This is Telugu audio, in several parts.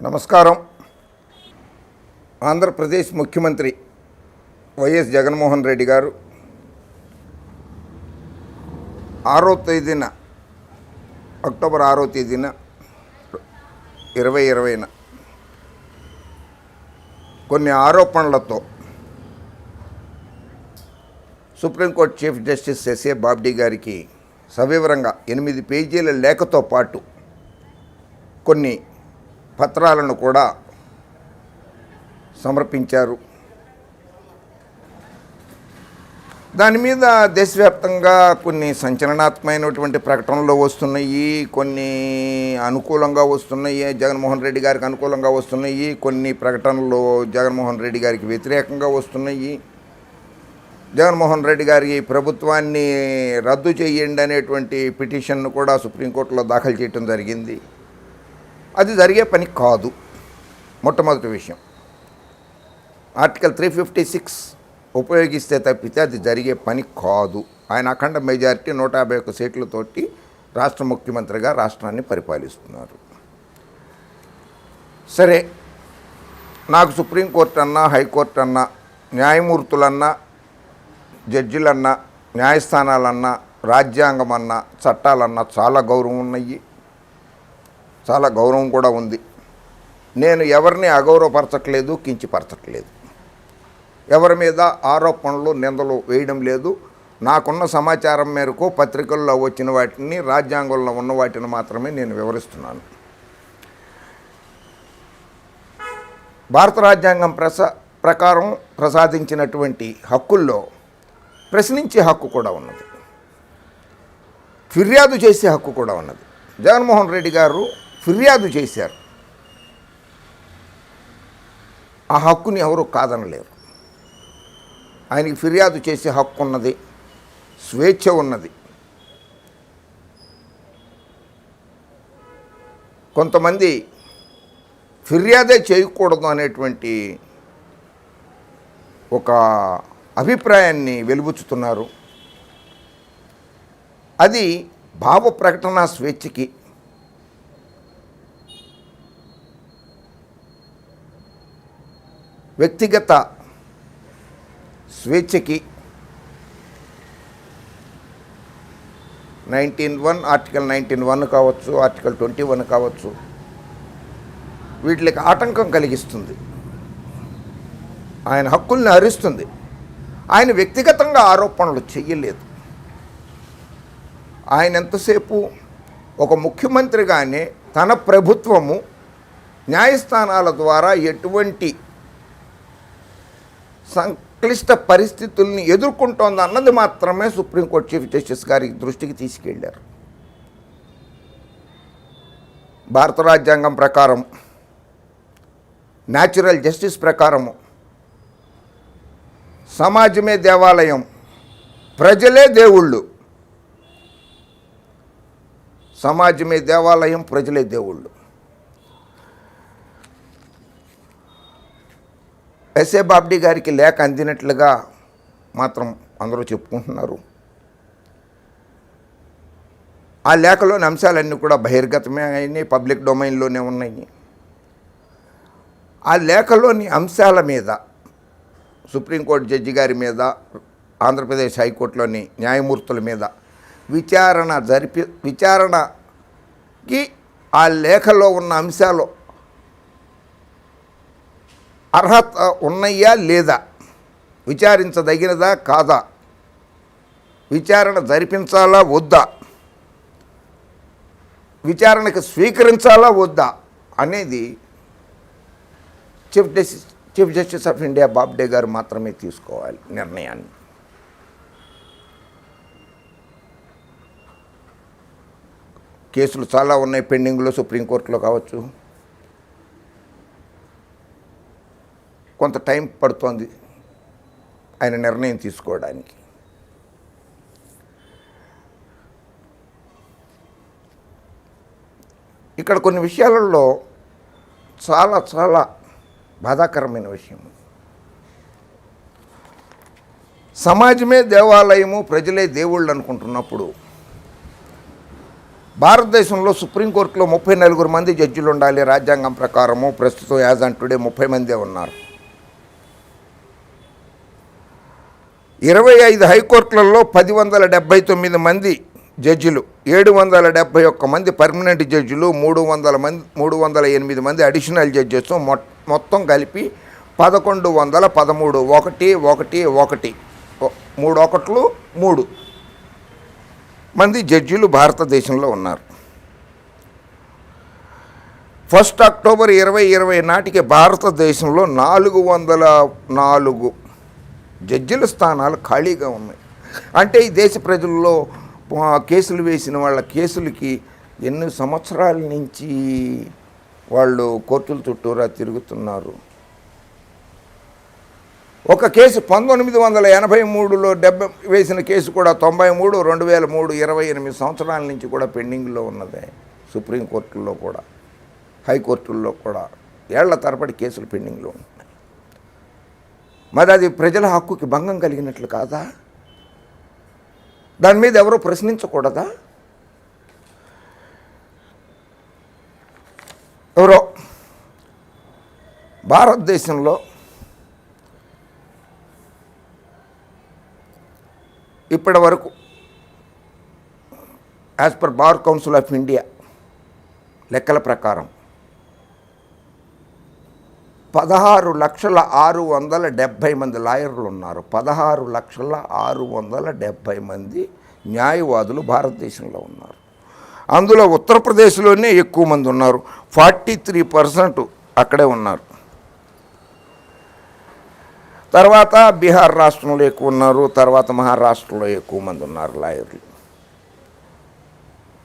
నమస్కారం. ఆంధ్రప్రదేశ్ ముఖ్యమంత్రి వైఎస్ జగన్మోహన్ రెడ్డి గారు 6వ తేదీన అక్టోబర్ 6వ తేదీన 2020న కొన్ని ఆరోపణలతో సుప్రీంకోర్టు చీఫ్ జస్టిస్ ఎస్ఏ బాబ్డీ గారికి సవివరంగా 8 పేజీల లేఖతో పాటు కొన్ని పత్రాలను కూడా సమర్పించారు. దాని మీద దేశవ్యాప్తంగా కొన్ని సంచలనాత్మకమైనటువంటి ప్రకటనలు వస్తున్నాయి, కొన్ని అనుకూలంగా వస్తున్నాయి, జగన్మోహన్ రెడ్డి గారికి అనుకూలంగా వస్తున్నాయి, కొన్ని ప్రకటనలు జగన్మోహన్ రెడ్డి గారికి వ్యతిరేకంగా వస్తున్నాయి. జగన్మోహన్ రెడ్డి గారి ప్రభుత్వాన్ని రద్దు చేయండి అనేటువంటి పిటిషన్ను కూడా సుప్రీంకోర్టులో దాఖలు చేయడం జరిగింది. అది జరిగే పని కాదు. మొట్టమొదటి విషయం, ఆర్టికల్ 356 ఉపయోగిస్తే తప్పితే అది జరిగే పని కాదు. ఆయన అఖండ మెజారిటీ 151 సీట్లతోటి రాష్ట్ర ముఖ్యమంత్రిగా రాష్ట్రాన్ని పరిపాలిస్తున్నారు. సరే, నాకు సుప్రీంకోర్టు అన్నా, హైకోర్టు అన్నా, న్యాయమూర్తులన్నా, జడ్జిలన్నా, న్యాయస్థానాలన్నా, రాజ్యాంగం అన్నా, చట్టాలన్నా చాలా గౌరవం ఉన్నాయి, చాలా గౌరవం కూడా ఉంది. నేను ఎవరిని అగౌరవపరచట్లేదు, కించపరచట్లేదు, ఎవరి మీద ఆరోపణలు నిందలు వేయడం లేదు. నాకున్న సమాచారం మేరకు పత్రికల్లో వచ్చిన వాటిని, రాజ్యాంగంలో ఉన్న వాటిని మాత్రమే నేను వివరిస్తున్నాను. భారత రాజ్యాంగం ప్రకారం ప్రసాదించినటువంటి హక్కుల్లో ప్రశ్నించే హక్కు కూడా ఉన్నది, ఫిర్యాదు చేసే హక్కు కూడా ఉన్నది. జగన్మోహన్ రెడ్డి గారు ఫిర్యాదు చేశారు, ఆ హక్కుని ఎవరు కాదనలేరు. ఆయనకి ఫిర్యాదు చేసే హక్కు ఉన్నది, స్వేచ్ఛ ఉన్నది. కొంతమంది ఫిర్యాదే చేయకూడదు అనేటువంటి ఒక అభిప్రాయాన్ని వెలుబుచ్చుతున్నారు. అది భావ ప్రకటన స్వేచ్ఛకి, వ్యక్తిగత స్వేచ్ఛకి 19(1) ఆర్టికల్ 19(1) కావచ్చు, ఆర్టికల్ 21 కావచ్చు, వీటికి ఆటంకం కలిగిస్తుంది. ఆయన హక్కుల్ని హరిస్తుంది. ఆయన వ్యక్తిగతంగా ఆరోపణలు చెయ్యలేదు. ఆయన ఎంతసేపు ఒక ముఖ్యమంత్రిగానే తన ప్రభుత్వము న్యాయస్థానాల ద్వారా ఎటువంటి సంక్లిష్ట పరిస్థితుల్ని ఎదుర్కొంటోంది అన్నది మాత్రమే సుప్రీంకోర్టు చీఫ్ జస్టిస్ గారి దృష్టికి తీసుకెళ్లారు. భారత రాజ్యాంగం ప్రకారం, న్యాచురల్ జస్టిస్ ప్రకారము సమాజమే దేవాలయం, ప్రజలే దేవుళ్ళు. సమాజమే దేవాలయం, ప్రజలే దేవుళ్ళు. ఎస్ఏ బాబ్డీ గారికి లేఖ అందినట్లుగా మాత్రం అందరూ చెప్పుకుంటున్నారు. ఆ లేఖలోని అంశాలన్నీ కూడా బహిర్గతమే అయినాయి, పబ్లిక్ డొమైన్లోనే ఉన్నాయి. ఆ లేఖలోని అంశాల మీద సుప్రీంకోర్టు జడ్జి గారి మీద, ఆంధ్రప్రదేశ్ హైకోర్టులోని న్యాయమూర్తుల మీద విచారణకి ఆ లేఖలో ఉన్న అంశాలు అర్హత ఉన్నాయా లేదా, విచారించదగినదా కాదా, విచారణ జరిపించాలా వద్దా, విచారణకు స్వీకరించాలా వద్దా అనేది chief justice of India Bobde గారు మాత్రమే తీసుకోవాలి నిర్ణయాన్ని. కేసులు చాలా ఉన్నాయి పెండింగ్లో, సుప్రీంకోర్టులో కావచ్చు. కొంత టైం పడుతోంది ఆయన నిర్ణయం తీసుకోవడానికి. ఇక్కడ కొన్ని విషయాలలో చాలా చాలా బాధాకరమైన విషయం. సమాజమే దేవాలయము, ప్రజలే దేవుళ్ళు అనుకుంటున్నప్పుడు భారతదేశంలో సుప్రీంకోర్టులో 34 మంది జడ్జిలు ఉండాలి రాజ్యాంగం ప్రకారము. ప్రస్తుతం యాజ్ ఆన్ టుడే 30 మందే ఉన్నారు. 25 హైకోర్టులలో 1079 మంది జడ్జిలు, 771 మంది పర్మనెంట్ జడ్జిలు, 308 మంది అడిషనల్ జడ్జెస్, మొత్తం కలిపి 1113 3 మంది జడ్జిలు భారతదేశంలో ఉన్నారు. 1 అక్టోబర్ 2020 నాటికి భారతదేశంలో 404 జడ్జిల స్థానాలు ఖాళీగా ఉన్నాయి. అంటే ఈ దేశ ప్రజల్లో కేసులు వేసిన వాళ్ళ కేసులకి ఎన్ని సంవత్సరాల నుంచి వాళ్ళు కోర్టుల చుట్టూరా తిరుగుతున్నారు. ఒక కేసు 1983లో వేసిన కేసు కూడా 93, 2003, 28 సంవత్సరాల నుంచి కూడా పెండింగ్లో ఉన్నదే. సుప్రీంకోర్టుల్లో కూడా హైకోర్టుల్లో కూడా ఏళ్ల తరబడి కేసులు పెండింగ్లో ఉంటున్నాయి. మరి అది ప్రజల హక్కుకి భంగం కలిగినట్లు కాదా? దాని మీద ఎవరూ ప్రశ్నించకూడదా? ఎవరో భారతదేశంలో ఇప్పటి వరకు as per bar council of India లెక్కల ప్రకారం 16,670,000 మంది లాయర్లు ఉన్నారు. 16,670,000 మంది న్యాయవాదులు భారతదేశంలో ఉన్నారు. అందులో ఉత్తరప్రదేశ్లోనే ఎక్కువ మంది ఉన్నారు. 43% అక్కడే ఉన్నారు. తర్వాత బీహార్ రాష్ట్రంలో ఎక్కువ ఉన్నారు. తర్వాత మహారాష్ట్రలో ఎక్కువ మంది ఉన్నారు లాయర్లు.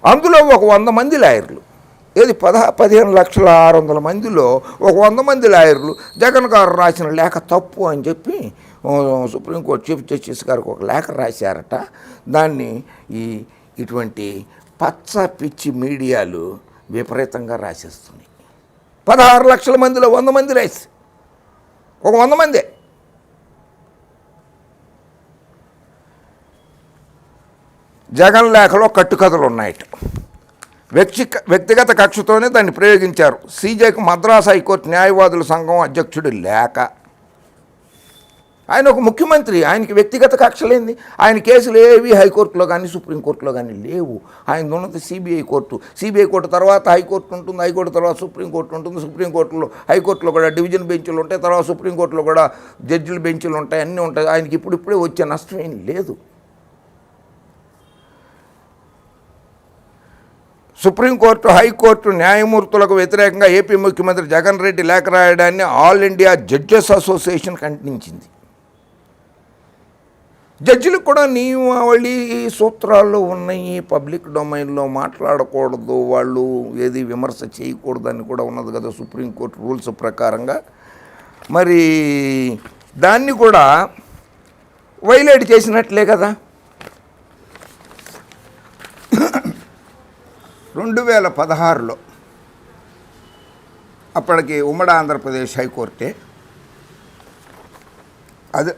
అందులో ఒక 100 మంది లాయర్లు, ఏది 15,600,000 మందిలో ఒక 100 మంది లాయర్లు జగన్ గారు రాసిన లేఖ తప్పు అని చెప్పి సుప్రీంకోర్టు చీఫ్ జస్టిస్ గారికి ఒక లేఖ రాశారట. దాన్ని ఇటువంటి పచ్చ పిచ్చి మీడియాలు విపరీతంగా రాసేస్తున్నాయి. 16 లక్షల మందిలో 100 మంది రాసి ఒక 100 మందే. జగన్ లేఖలో కట్టుకథలు ఉన్నాయట. వ్యక్తిగత కక్షతోనే దాన్ని ప్రయోగించారు. సీజేకు మద్రాసు హైకోర్టు న్యాయవాదుల సంఘం అధ్యక్షుడి లేఖ. ఆయన ఒక ముఖ్యమంత్రి, ఆయనకి వ్యక్తిగత కక్షలేంది? ఆయన కేసులు ఏవి హైకోర్టులో కానీ సుప్రీంకోర్టులో కానీ లేవు. ఆయన ఉన్నది సిబిఐ కోర్టు. సిబిఐ కోర్టు తర్వాత హైకోర్టు ఉంటుంది, హైకోర్టు తర్వాత సుప్రీంకోర్టు ఉంటుంది, సుప్రీంకోర్టులో హైకోర్టులో కూడా డివిజన్ బెంచ్లు ఉంటాయి, తర్వాత సుప్రీంకోర్టులో కూడా జడ్జిల బెంచ్లు ఉంటాయి, అన్నీ ఉంటాయి. ఆయనకి ఇప్పుడిప్పుడే వచ్చే నష్టం ఏం లేదు. సుప్రీంకోర్టు, హైకోర్టు న్యాయమూర్తులకు వ్యతిరేకంగా ఏపీ ముఖ్యమంత్రి జగన్ రెడ్డి లేఖ రాయడాన్ని ఆల్ ఇండియా జడ్జెస్ అసోసియేషన్ ఖండించింది. జడ్జిలకు కూడా నియమావళి సూత్రాల్లో ఉన్నాయి, పబ్లిక్ డొమైన్లో మాట్లాడకూడదు, వాళ్ళు ఏది విమర్శ చేయకూడదని కూడా ఉన్నది కదా సుప్రీంకోర్టు రూల్స్ ప్రకారంగా. మరి దాన్ని కూడా వైలేట్ చేసినట్లే కదా. 2016లో అప్పటికి ఉమ్మడి ఆంధ్రప్రదేశ్ హైకోర్టే అది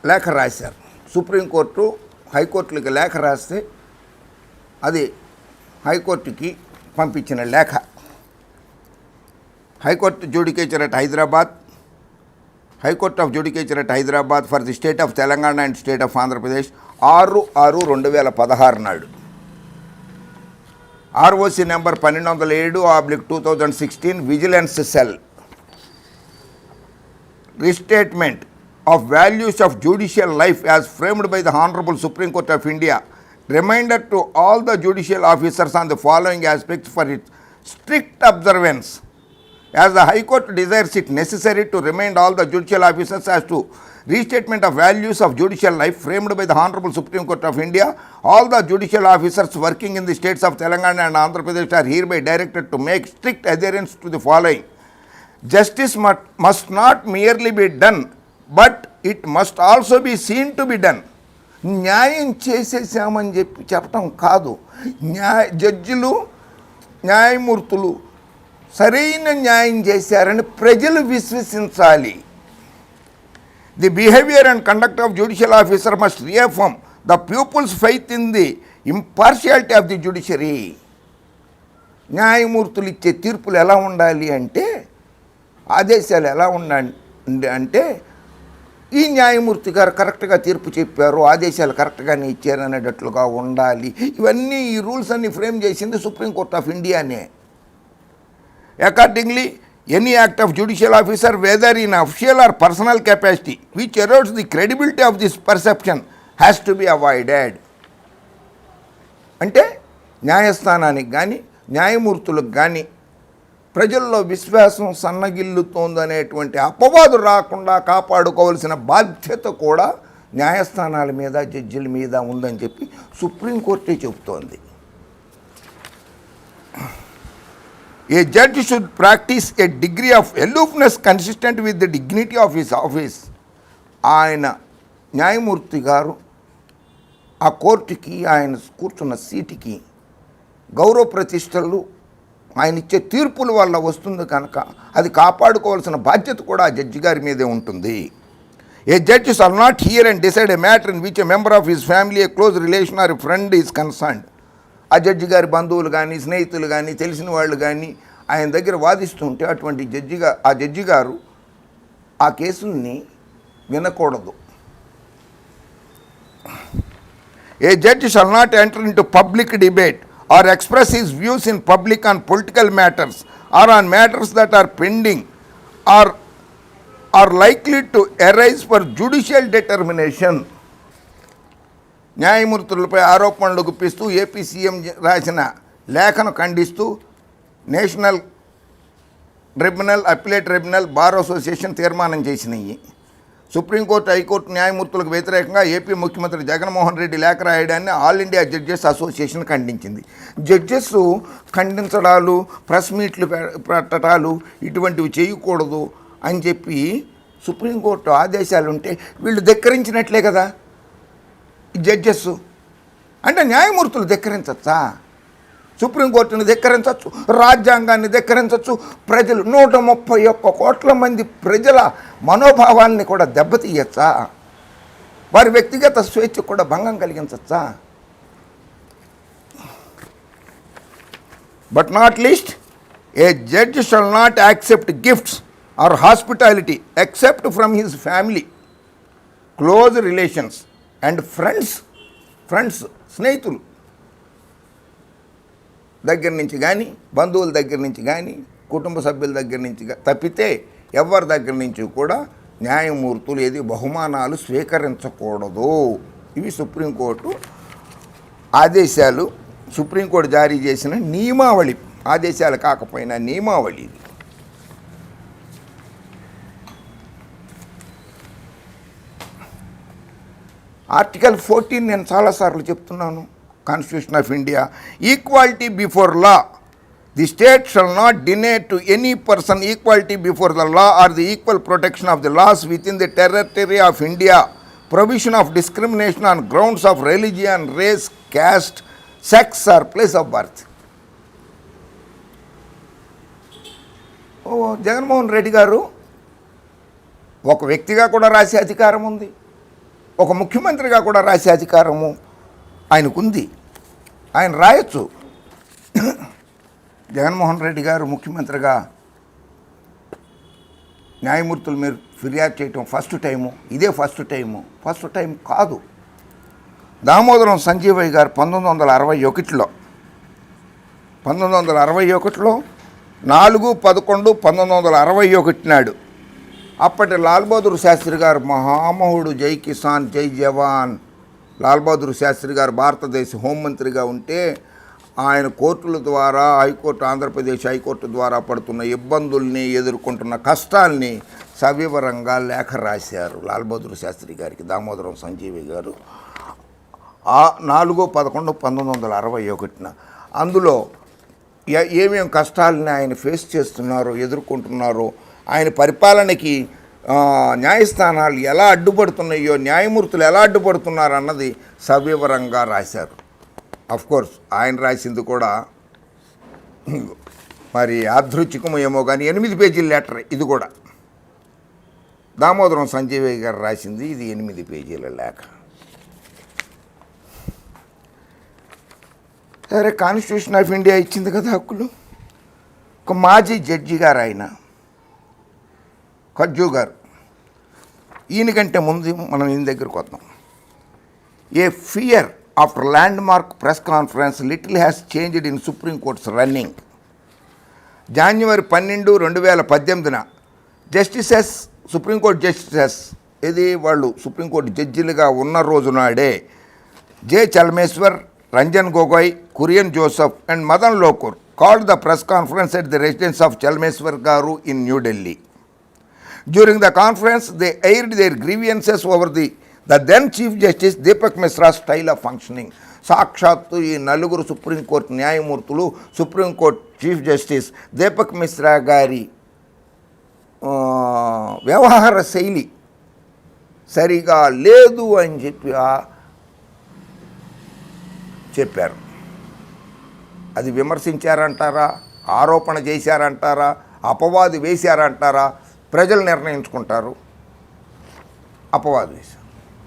లేఖ రాశారు. సుప్రీంకోర్టు హైకోర్టులకి లేఖ రాస్తే అది హైకోర్టుకి పంపించిన లేఖ. High court judicature at Hyderabad, high court of judicature at Hyderabad for the state of Telangana and state of Andhra Pradesh 6/6/2016 నాడు ROC number 1207/2016 vigilance cell restatement of values of judicial life as framed by the Honorable Supreme Court of India. Reminder to all the judicial officers on the following aspects for its strict observance. As the High Court desires it necessary to remind all the judicial officers as to restatement of values of judicial life framed by the Honorable Supreme Court of India, all the judicial officers working in the states of Telangana and Andhra Pradesh are hereby directed to make strict adherence to the following. Justice must not merely be done, but it must also be seen to be done. న్యాయం చేసేసామని చెప్పటం కాదు. జడ్జిలు, న్యాయమూర్తులు సరైన న్యాయం చేశారని ప్రజలు విశ్వసించాలి. The behaviour and conduct of judicial officer must reaffirm the people's faith in the impartiality of the judiciary. న్యాయమూర్తులు ఇచ్చే తీర్పులు ఎలా ఉండాలి అంటే, ఆదేశాలు ఎలా ఉండాలి అంటే, ఈ న్యాయమూర్తి గారు కరెక్ట్గా తీర్పు చెప్పారు, ఆదేశాలు కరెక్ట్గానే ఇచ్చారు అనేటట్లుగా ఉండాలి. ఇవన్నీ ఈ రూల్స్ అన్ని ఫ్రేమ్ చేసింది సుప్రీంకోర్ట్ ఆఫ్ ఇండియానే. Accordingly any act of judicial officer whether in official or personal capacity which erodes the credibility of this perception has to be avoided. అంటే న్యాయస్థానానికి కానీ న్యాయమూర్తులకు కానీ ప్రజల్లో విశ్వాసం సన్నగిల్లుతోందనేటువంటి అపవాదు రాకుండా కాపాడుకోవాల్సిన బాధ్యత కూడా న్యాయస్థానాల మీద, జడ్జిల మీద ఉందని చెప్పి సుప్రీంకోర్టే చెబుతోంది. ఏ judge should practice A degree of aloofness consistent with the dignity of his office. ఆయన న్యాయమూర్తి గారు ఆ కోర్టుకి, ఆయన కూర్చున్న సీటుకి గౌరవ ప్రతిష్టలు ఆయన ఇచ్చే తీర్పుల వల్ల వస్తుంది కనుక అది కాపాడుకోవాల్సిన బాధ్యత కూడా ఆ జడ్జి గారి మీదే ఉంటుంది. A judge shall not hear and decide a matter in which a member of his family, a close relation or friend is concerned. ఆ జడ్జి గారి బంధువులు కానీ, స్నేహితులు కానీ, తెలిసిన వాళ్ళు కానీ ఆయన దగ్గర వాదిస్తుంటే అటువంటి ఆ జడ్జి గారు ఆ కేసుల్ని వినకూడదు. A judge shall not enter into public debate or express his views in public on political matters or on matters that are pending or are likely to arise for judicial determination. న్యాయమూర్తులపై ఆరోపణలు గుప్పిస్తూ ఏపీ సీఎం రాసిన లేఖను ఖండిస్తూ national tribunal, appellate tribunal, bar association తీర్మానం చేసినాయి. సుప్రీంకోర్టు, హైకోర్టు న్యాయమూర్తులకు వ్యతిరేకంగా ఏపీ ముఖ్యమంత్రి జగన్మోహన్ రెడ్డి లేఖ రాయడాన్ని ఆల్ ఇండియా జడ్జెస్ అసోసియేషన్ ఖండించింది. జడ్జెస్ ఖండించడాలు, ప్రెస్ మీట్లు పెట్టడాలు ఇటువంటివి చేయకూడదు అని చెప్పి సుప్రీంకోర్టు ఆదేశాలు ఉంటే వీళ్ళు ధిక్కరించినట్లే కదా జడ్జెస్. అంటే న్యాయమూర్తులు ధిక్కరించచ్చా? సుప్రీంకోర్టుని ధిక్కరించవచ్చు, రాజ్యాంగాన్ని ధిక్కరించవచ్చు. ప్రజలు 131 కోట్ల మంది ప్రజల మనోభావాల్ని కూడా దెబ్బతీయచ్చా? వారి వ్యక్తిగత స్వేచ్ఛ కూడా భంగం కలిగించచ్చా? But not least a judge shall not accept gifts or hospitality except from his family, close relations and friends స్నేహితులు దగ్గర నుంచి కానీ, బంధువుల దగ్గర నుంచి కానీ, కుటుంబ సభ్యుల దగ్గర నుంచి తప్పితే ఎవరి దగ్గర నుంచి కూడా న్యాయమూర్తులు ఏది బహుమానాలు స్వీకరించకూడదు. ఇవి సుప్రీంకోర్టు ఆదేశాలు. సుప్రీంకోర్టు జారీ చేసిన నియమావళి, ఆదేశాలు కాకపోయినా నియమావళి. ఆర్టికల్ 14 నేను చాలాసార్లు చెప్తున్నాను. Constitution of India, equality before law. The state shall not deny to any person equality before the law or the equal protection of the laws within the territory of India. Provision of discrimination on grounds of religion, race, caste, sex or place of birth. Jaganmohan Reddy గారు ఒక వ్యక్తిగా కూడా రాసే అధికారం ఉంది, ఒక ముఖ్యమంత్రిగా కూడా రాసే అధికారము ఆయనకుంది. ఆయన రాయొచ్చు. జగన్మోహన్ రెడ్డి గారు ముఖ్యమంత్రిగా న్యాయమూర్తుల మీద ఫిర్యాదు చేయటం ఇదే ఫస్ట్ టైం కాదు. దామోదరం సంజీవయ్య గారు 1961లో 4/11/1961 నాడు అప్పటి లాల్ బహదూర్ శాస్త్రి గారు, మహామహుడు, జై కిసాన్ జై జవాన్ లాల్ బహదూర్ శాస్త్రి గారు భారతదేశ హోంమంత్రిగా ఉంటే ఆయన కోర్టుల ద్వారా, హైకోర్టు, ఆంధ్రప్రదేశ్ హైకోర్టు ద్వారా పడుతున్న ఇబ్బందుల్ని, ఎదుర్కొంటున్న కష్టాల్ని సవివరంగా లేఖ రాశారు లాల్ బహదూర్ శాస్త్రి గారికి దామోదరం సంజీవి గారు 4/11/1961. అందులో ఏమేమి కష్టాలని ఆయన ఫేస్ చేస్తున్నారో, ఎదుర్కొంటున్నారో, ఆయన పరిపాలనకి న్యాయస్థానాలు ఎలా అడ్డుపడుతున్నాయో, న్యాయమూర్తులు ఎలా అడ్డుపడుతున్నారు అన్నది సవివరంగా రాశారు. కోర్స్ ఆయన రాసింది కూడా మరి యాదృచ్ఛికము ఏమో కానీ 8 పేజీల లెటర్. ఇది కూడా దామోదరం సంజీవయ్య గారు రాసింది. ఇది 8 పేజీల లేఖ. సరే, కాన్స్టిట్యూషన్ ఆఫ్ ఇండియా ఇచ్చింది కదా హక్కులు. ఒక మాజీ జడ్జి గారు ఆయన ఖర్జూ గారు, ఈయనకంటే ముందు మనం ఈయన దగ్గరకు వద్దాం. A fear after landmark press conference little has changed in supreme courts running. January 12, 2018 justices, సుప్రీంకోర్టు జస్టిసెస్, ఇది వాళ్ళు సుప్రీంకోర్టు జడ్జిలుగా ఉన్న రోజు నాడే J Chelameswar, Ranjan Gogoi, Kurian Joseph and Madan Lokur called the press conference at the residence of Chalmeswar Garu in New Delhi. During the conference, they aired their grievances over the then Chief Justice Deepak Misra's style of functioning. సాక్షాత్తు ఈ నలుగురు సుప్రీంకోర్టు న్యాయమూర్తులు, supreme court chief justice Deepak Mishra గారి వ్యవహార శైలి సరిగా లేదు అని చెప్పారు. అది విమర్శించారంటారా, ఆరోపణ చేశారంటారా, అపవాదు వేశారంటారా, ప్రజలు నిర్ణయించుకుంటారు. అపవాదు వేశారు.